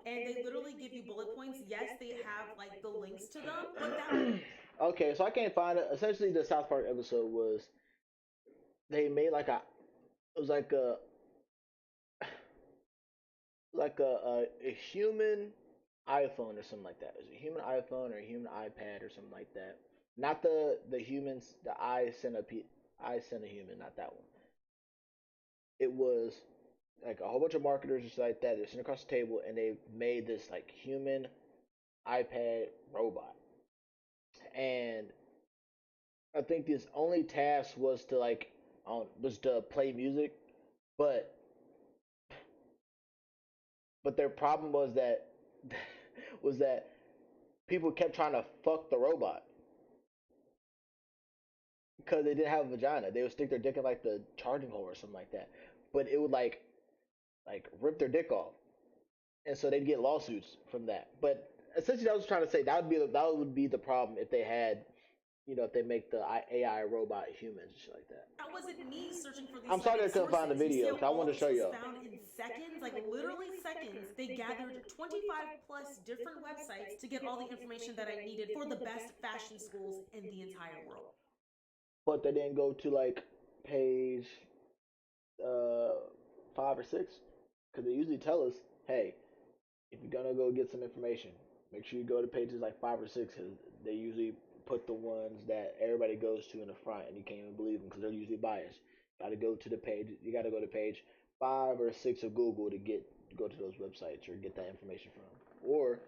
and they literally give you bullet points. Yes, they have like the links to them, but that Okay, so I can't find it. Essentially, the South Park episode was they made like a it was like a human iPhone or something like that. It was a human iPhone or a human iPad or something like that. Not the humans, the I sent a human, not that one. It was like a whole bunch of marketers just like that. They're sitting across the table and they made this like human iPad robot. And I think his only task was to was to play music, but their problem was that was that people kept trying to fuck the robot because they didn't have a vagina. They would stick their dick in like the charging hole or something like that, but it would like rip their dick off, and so they'd get lawsuits from that. But essentially, I was trying to say that would be the problem if they had if they make the AI robot humans and shit like that. that wasn't me searching for these I'm sorry cited I couldn't find the sources. You see video how because I all wanted of to this show was y'all. found in seconds? Like literally seconds. They gathered 25 plus different websites to get all the information that I needed for the best fashion schools in the entire world. But they didn't go to like page uh 5 or 6 because they usually tell us, hey, if you're gonna go get some information, make sure you go to pages like 5 or 6 because they usually put the ones that everybody goes to in the front, and you can't even believe them because they're usually biased. Got to go to the page. You got to go to page 5 or 6 of Google to go to those websites or get that information from, or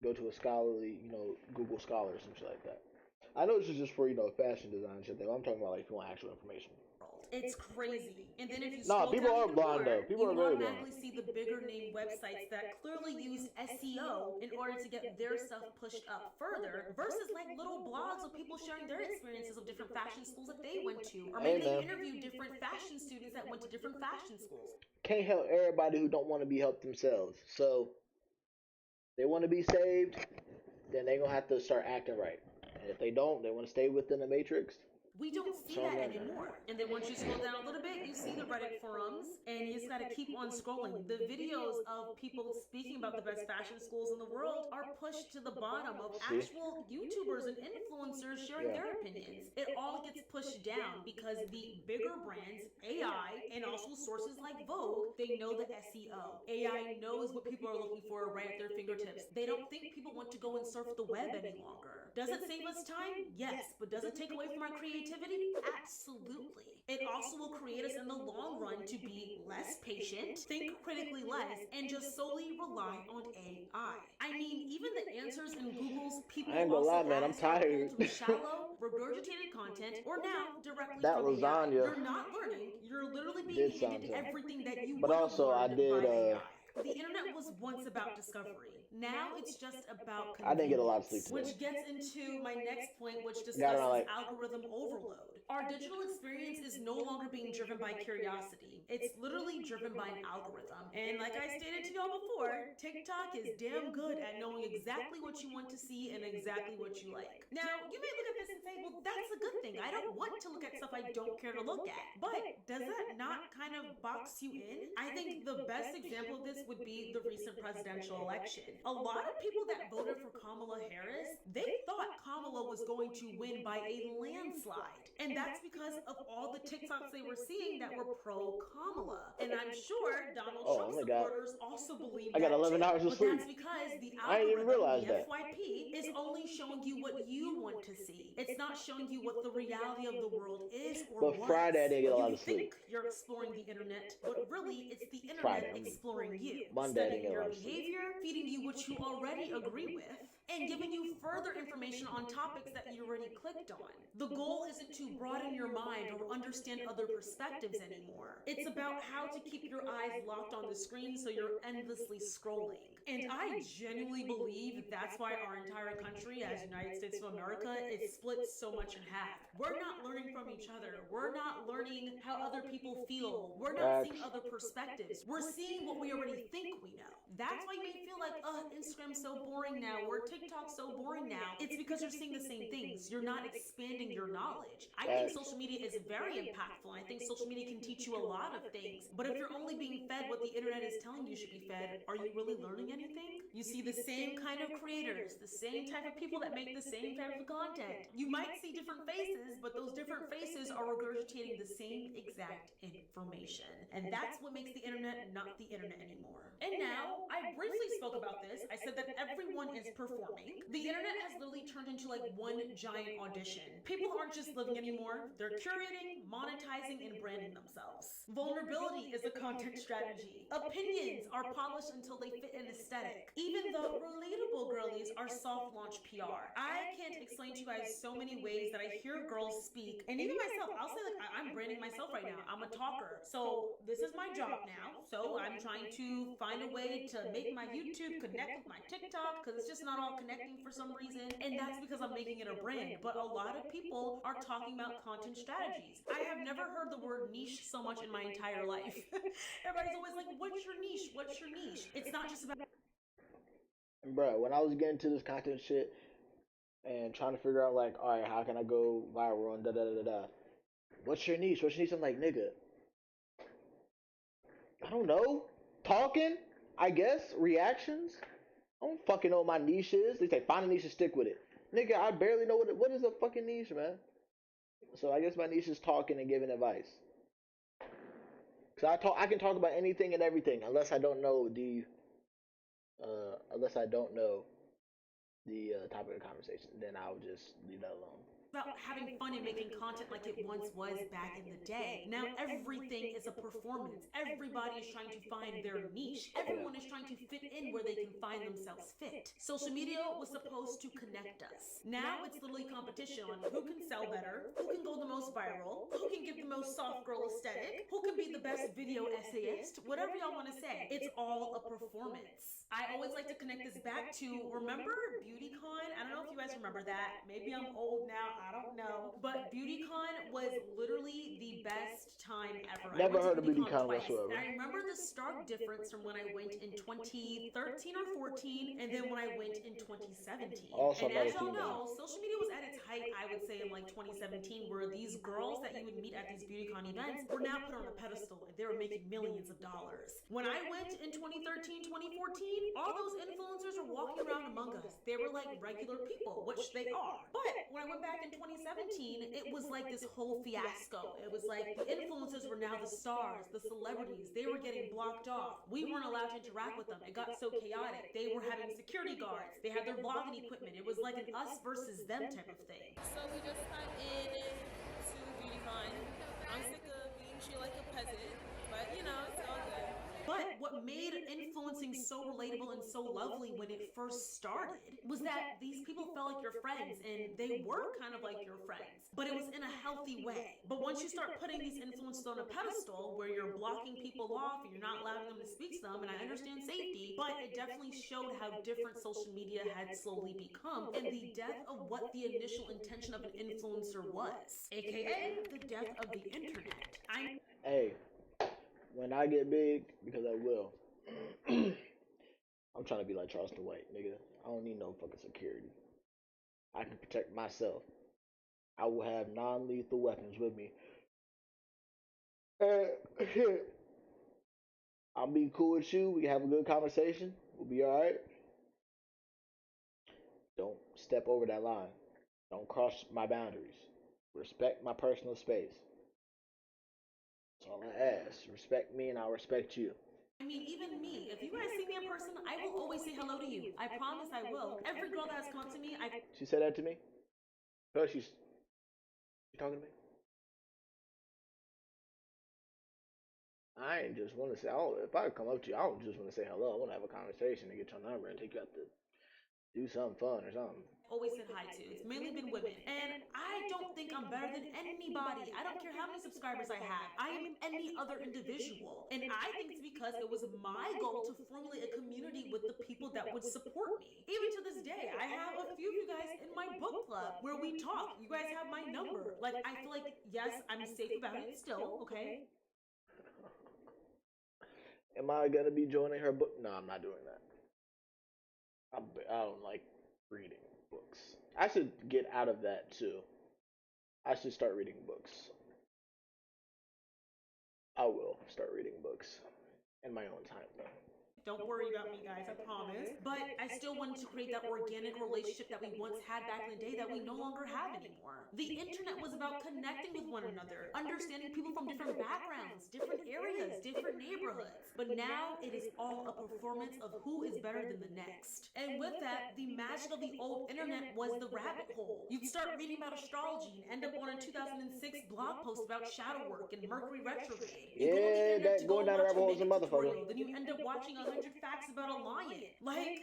go to a scholarly, Google Scholar or something like that. I know this is just for fashion design shit. I'm talking about like if you want actual information. It's crazy. And then if you Nah, scroll people down are even blind though. more, People are you very blind. automatically see the bigger name websites that clearly use SEO in order to get their stuff pushed up further versus like little blogs of people sharing their experiences of different fashion schools that they went to. Or Hey maybe they man, interviewed different fashion students that went to different fashion schools. can't help everybody who don't want to be helped themselves. So they want to be saved, then they gonna have to start acting right. And if they don't, they want to stay within the matrix. We don't see Show them that that. anymore. And then once you scroll down a little bit, you see the Reddit forums, and you just got to keep on scrolling. The videos of people speaking about the best fashion schools in the world are pushed to the bottom of See? actual YouTubers and influencers sharing Yeah. their opinions. It all gets pushed down because the bigger brands, AI, and also sources like Vogue, they know the SEO. AI knows what people are looking for right at their fingertips. They don't think people want to go and surf the web any longer. Does it save us time? Yes. But does it take away from our creativity? Absolutely. It also will create us in the long run to be less patient, think critically less, and just solely rely on AI. I mean, even the answers in Google's I People ain't gonna lie, Also man. I'm Ask are pulled tired. from shallow, regurgitated content, or now directly That from AI. lasagna You're not learning, you're literally being did sound handed tough. everything that you But would have also, I learned did. by AI. The internet was once about discovery. Now it's just about I didn't get a lot of sleep convenience, today. which gets into my next point, which Got around discusses like algorithm overload. Our digital experience is no longer being driven by curiosity. It's literally driven by an algorithm. And like I stated to y'all before, TikTok is damn good at knowing exactly what you want to see and exactly what you like. Now, you may look at this and say, well, that's a good thing. I don't want to look at stuff I don't care to look at. But does that not kind of box you in? I think the best example of this would be the recent presidential election. A lot of people that voted for Kamala Harris, they thought Kamala was going to win by a landslide. And that's because of all the TikToks they were seeing that were pro Kamala. And I'm sure Donald oh Trump my god, supporters also believe I got that 11 too. hours of But sleep. that's because the I didn't even algorithm, realize the that. FYP, is only showing you what you want to see. It's not showing you what the reality of the world is or But was. Friday I didn't get a lot You of sleep. think you're exploring the internet, but really it's the Friday, internet I mean exploring you, Monday I didn't studying get a your lot of sleep. behavior, feeding you what you already agree with, and giving you further information on topics that you already clicked on. The goal isn't to broaden your mind or understand other perspectives anymore. It's about how to keep your eyes locked on the screen so you're endlessly scrolling. And I genuinely believe that's why our entire country, as United States of America, is split so much in half. We're not learning from each other. We're not learning how other people feel. We're not seeing Facts. other perspectives. We're seeing what we already think we know. That's why you may feel like, Instagram's so boring now, or TikTok's so boring now. It's because you're seeing the same things. You're not expanding your knowledge. I think Facts. social media is very impactful. I think social media can teach you a lot of things. But if you're only being fed what the internet is telling you should be fed, are you really learning anything? You see the same kind of creators, the same type of people that make the same type of content. You might see different faces, but those different faces are regurgitating the same exact information. And that's what makes the internet not the internet anymore. And now, I briefly spoke about this. I said that everyone is performing. The internet has literally turned into like one giant audition. People aren't just living anymore, they're curating, monetizing, and branding themselves. Vulnerability is a content strategy. Opinions are polished until they fit an aesthetic. Even the relatable girlies are soft launch PR. I can't explain to you guys so many ways that I hear girls speak, and even myself, I'll say like I'm branding myself right now. I'm a talker. So this is my job now. So I'm trying to find a way to make my YouTube connect with my TikTok because it's just not all connecting for some reason. And that's because I'm making it a brand. But a lot of people are talking about content strategies. I have never heard the word niche so much in my entire life. Everybody's always like, what's your niche? What's your niche? It's not just about. And bro, when I was getting to this content shit and trying to figure out like, all right, how can I go viral and da da da da da. What's your niche? What's your niche? I'm like, nigga, I don't know. Talking, I guess. Reactions. I don't fucking know what my niche is. They say find a niche and stick with it. Nigga, I barely know what is a fucking niche, man. So I guess my niche is talking and giving advice. Cause I can talk about anything and everything unless I don't know the topic of conversation. Then I'll just leave that alone. About having fun and making content like it once was back in the day. Now everything is a performance. Everybody is trying to find their niche. Everyone is trying to fit in where they can find themselves fit. Social media was supposed to connect us. Now it's literally competition on who can sell better, who can go the most viral, who can give the most soft girl aesthetic, who can be the best video essayist, whatever y'all want to say. It's all a performance. I always like to connect this back to, remember BeautyCon? I don't know if you guys remember that. Maybe I'm old now, I don't know. But BeautyCon was literally the best time ever. Never heard of BeautyCon BeautyCon whatsoever. I remember the stark difference from when I went in 2013 or 14 and then when I went in 2017. Also and not a as y'all female. know, social media was at its height, I would say, in like 2017, where these girls that you would meet at these BeautyCon events were now put on a pedestal and they were making millions of dollars. When I went in 2013, 2014, all those influencers were walking around among us. They were like regular people, which they are. But when I went back in 2017, it was like this whole fiasco. It was like the influencers were now the stars, the celebrities. They were getting blocked off. We weren't allowed to interact with them. It got so chaotic. They were having security guards. They had their vlogging equipment. It was like an us versus them type of thing. So we just got in to BeautyCon. I'm sick of being treated like a peasant, but you know, it's all good. But what made influencing so relatable and so lovely when it first started was that these people felt like your friends, and they were kind of like your friends, but it was in a healthy way. But once you start putting these influencers on a pedestal where you're blocking people off and you're not allowing them to speak to them, and I understand safety, but it definitely showed how different social media had slowly become and the death of what the initial intention of an influencer was, aka the death of the internet. Hey, when I get big, because I will, I'm trying to be like Charleston White, nigga. I don't need no fucking security. I can protect myself. I will have non-lethal weapons with me. And I'll be cool with you. We can have a good conversation. We'll be alright. Don't step over that line. Don't cross my boundaries. Respect my personal space. That's all I ask. Respect me and I'll respect you. I mean, even me, if you guys see me in person, I will always say hello to you. I promise I will. Every girl that has come up to me, She said that to me? No, she's talking to me? I ain't just want to say, if I come up to you, I don't just want to say hello. I want to have a conversation and get your number and take you out to do something fun or something. Always said hi to. It's mainly been women. And I don't think I'm better than anybody. I don't care how many subscribers I have. I am any other individual. And I think it's because it was my goal to formulate a community with the people that would support me. Even to this day, I have a few of you guys in my book club where we talk. You guys have my number. Like, I feel like, yes, I'm safe about it still, okay? Am I gonna be joining her book? No, I'm not doing that. I don't like reading books. I should get out of that too. I should start reading books. I will start reading books in my own time though. Don't worry about me, guys, I promise. But I still wanted to create that organic relationship that we once had back in the day that we no longer have anymore. The internet was about connecting with one another, understanding people from different backgrounds, different areas, different neighborhoods. But now it is all a performance of who is better than the next. And with that, the magic of the old internet was the rabbit hole. You'd start reading about astrology and end up on a 2006 blog post about shadow work and Mercury retrograde. You go on the Yeah, internet to that go going down the watch rabbit a hole is a makeup motherfucker. tutorial, then you end up watching 100 facts about a lion. Like,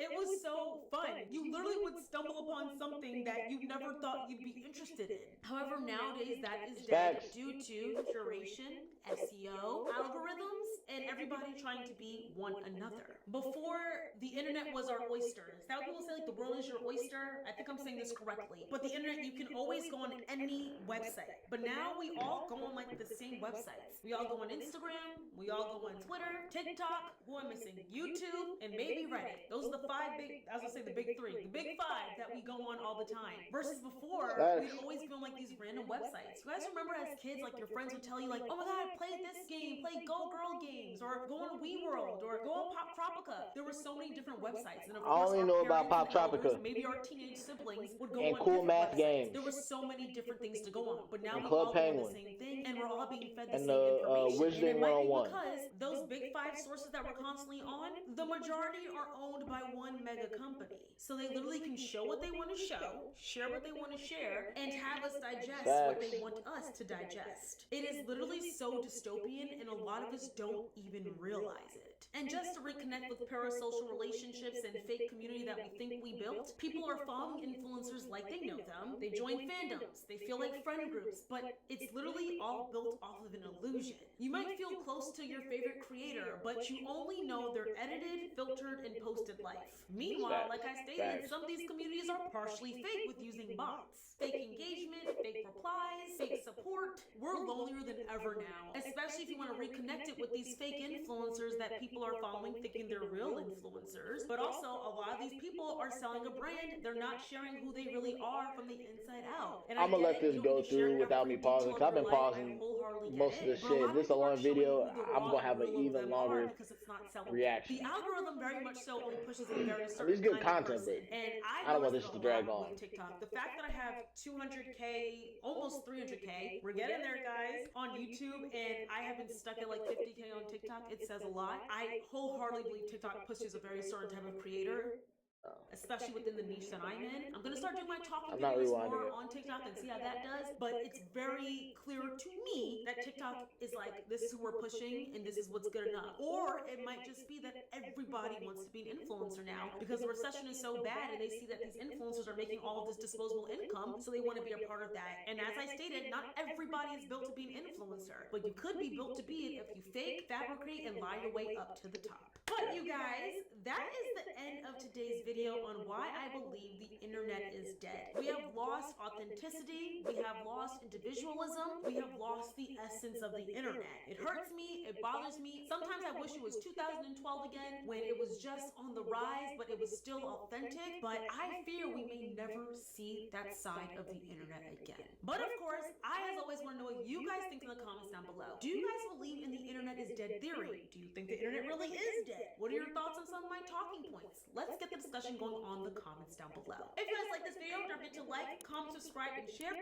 it was so fun. You literally would stumble upon something that you never thought you'd be interested in. However, nowadays that is dead Facts. due to curation, SEO, algorithms, and everybody trying to be one another. Before, the internet was our oyster. Is that what people say, like the world is your oyster? I think I'm saying this correctly. But the internet, you can always go on any website. But now we all go on like the same websites. We all go on Instagram, we all go on Twitter, TikTok, who am I missing? YouTube, and maybe Reddit. Those are the five big, I was gonna say the big three, the big five that we go on all the time. Versus before, we'd Facts. always be on like these random websites. You guys remember as kids, like your friends would tell you, like, oh my god, play this game, play Go Girl games, or go on WeWorld, or go on Pop Tropica. There were so many different websites. And of I course, only our know about parents Pop and elders, Tropica maybe our teenage siblings, would go and on Cool different Math websites. There Games were so many different things to go on. But now and we Club all go on the Penguin same thing, and we're all being fed the and same the information. And it Wizarding might be 101. because those big five sources that we're constantly on, the majority are owned by one mega company. So they literally can show what they want to show, share what they want to share, and have us digest what Facts. they want us to digest. It is literally so dystopian, and a lot of us don't even realize it. And just to reconnect with parasocial relationships and fake community that we think we built, people are following influencers like they know them. They join fandoms. They feel like friend groups, but it's literally all built off of an illusion. You might feel close to your favorite creator, but you only know their edited, filtered, and posted life. Meanwhile, like I stated, some of these communities are partially fake with using bots. Fake engagement, fake replies, fake support. We're lonelier than ever now, especially if you want to reconnect it with these fake influencers that people are following thinking they're real influencers. But also, a lot of these people are selling a brand. They're not sharing who they really are from the inside out. And I'm I gonna get let it, this you don't go need to share through without every me pausing detail because of I've your been life. I pausing wholeheartedly get most of it. this But a lot shit. of This is a people aren't long showing video. who the I'm raw gonna and have an real of even them are longer because it's not selling. reaction. The algorithm very much so only pushes a very At certain least good kind of content, person. but And I I don't want noticed this it to a drag lot on. with TikTok. The fact that I have 200K, almost 300K, we're getting there, guys, on YouTube, and I have been stuck at like 50K on TikTok. It says a lot. I wholeheartedly believe TikTok pushes a very certain type of creator, Oh, especially within the niche that I'm in. I'm gonna start doing my talking I'm not videos rewinding more it. on TikTok and see how that does. But it's very clear to me that TikTok is like, this is who we're pushing and this is what's good enough. Or it might just be that everybody wants to be an influencer now because the recession is so bad and they see that these influencers are making all of this disposable income, so they want to be a part of that. And as I stated, not everybody is built to be an influencer, but you could be built to be it if you fake, fabricate, and lie your way up to the top. But you guys, that is the end of today's video on why I believe the internet is dead. We have lost authenticity, we have lost individualism, we have lost the essence of the internet. It hurts me, it bothers me. Sometimes I wish it was 2012 again when it was just on the rise, but it was still authentic. But I fear we may never see that side of the internet again. But of course, I as always want to know what you guys think in the comments down below. Do you guys believe in the internet is dead theory? Do you think the internet really is dead? What are your thoughts on some of my talking points? Let's get the discussion going on the comments down below. If you guys like this video, don't forget to like, comment, subscribe, and share.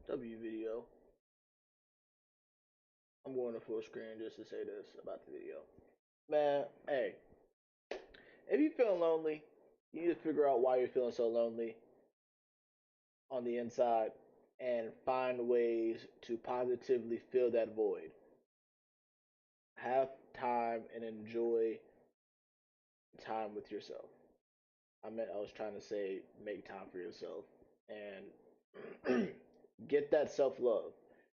W video. I'm going to full screen just to say this about the video. Man, hey, if you're feeling lonely, you need to figure out why you're feeling so lonely on the inside and find ways to positively fill that void. Have time and enjoy time with yourself. I was trying to say make time for yourself and get that self love.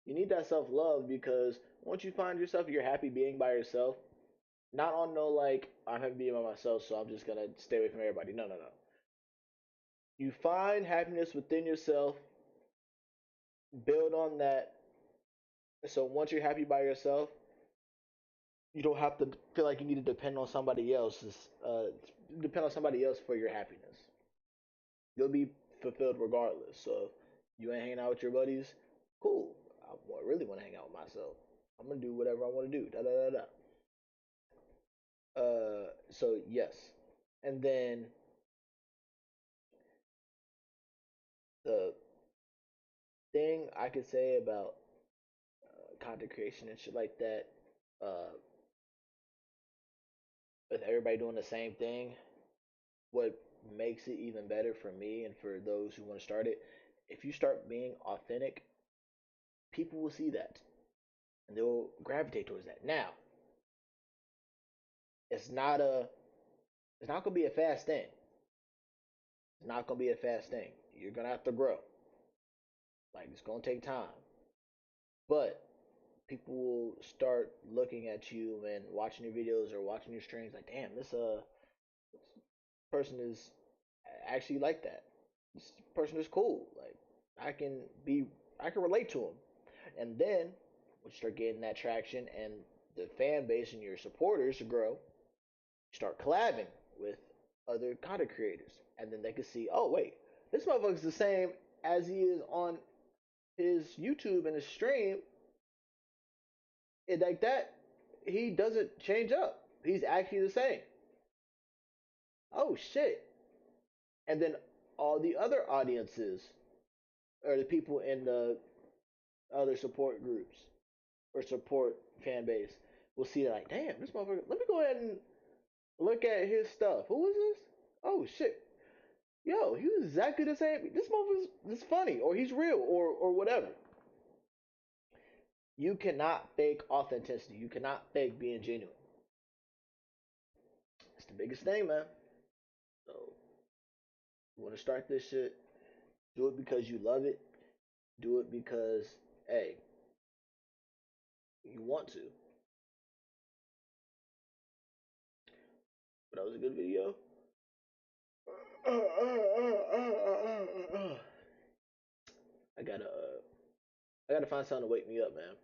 You need that self love because once you find yourself, you're happy being by yourself. Not on no like I'm happy being by myself, so I'm just gonna stay away from everybody. No, no, no. You find happiness within yourself, build on that. So once you're happy by yourself, you don't have to feel like you need to depend on somebody else for your happiness. You'll be fulfilled regardless. So you ain't hanging out with your buddies, Cool. Really want to hang out with myself. I'm gonna do whatever I want to do. Da da da da. So yes, and then the thing I could say about content creation and shit like that, uh, with everybody doing the same thing, what makes it even better for me and for those who want to start it, if you start being authentic, people will see that and they'll gravitate towards that. Now, it's not a it's not gonna be a fast thing. It's not gonna be a fast thing. You're gonna have to grow. Like it's gonna take time. But people will start looking at you and watching your videos or watching your streams like, damn, this person is actually like that. This person is cool. Like I can be I can relate to him. And then once you start getting that traction and the fan base and your supporters grow, start collabing with other content creators. And then they can see, oh wait, this motherfucker's the same as he is on his YouTube and his stream. And like that, he doesn't change up. He's actually the same. Oh shit. And then all the other audiences or the people in the other support groups or support fan base will see that like, damn, this motherfucker. Let me go ahead and look at his stuff. Who is this? Oh shit. Yo, he was exactly the same. This motherfucker's this funny, or he's real, or whatever. You cannot fake authenticity. You cannot fake being genuine. It's the biggest thing, man. So, you want to start this shit? Do it because you love it. Do it because, hey, you want to. But that was a good video. I gotta, I gotta find something to wake me up, man.